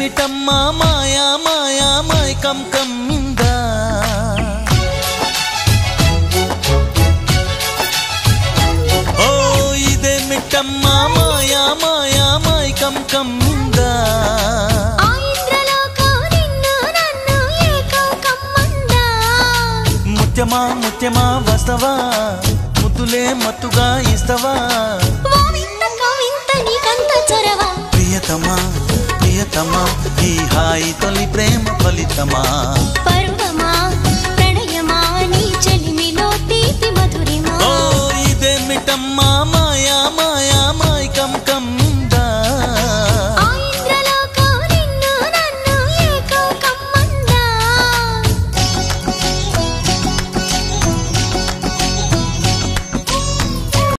ఇదేమిటమ్మా మాయా మాయా మైకం కమ్మిందా ఓ ఇదేమిటమ్మా మాయా మాయా మైకం కమ్మిందా ముత్యమా ముత్యమా వస్తవా ముద్దులే మత్తుగా ఇస్తవా ప్రియతమా ప్రియతమా ఈ హాయి తొలి ప్రేమ ఫలితమా పరువమా ప్రణయమా నీ చెలిమిలో తీపి మధురిమా ఓ ఇదేమిటమ్మా